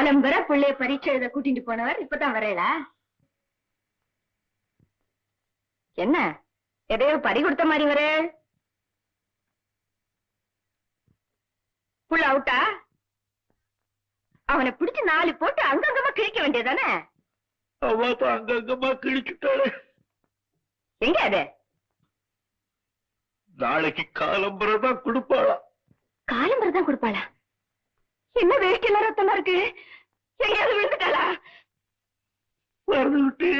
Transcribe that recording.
காலம்பர பிள்ளைய பரீட்சை எழுத கூட்டிட்டு போனவர் இப்பதான் வரையலா? என்ன எதையோ பறி கொடுத்த மாதிரி வர? புள்ள அவுட்டா? அவனை பிடிச்சு 4 போட்டு அங்கங்கமா கிழிக்க வேண்டியதானே? அங்கங்கமா கிழிச்சுட்டாரு. எங்க அது? நாளைக்கு காலம்பரதான் கொடுப்பாளா? காலம்பரதான் கொடுப்பாளா? என்ன வேஷ்டி எல்லாம் ரத்தமா இருக்கு? எங்கேயாவது விழுந்துட்டாளா? மறந்து விட்டு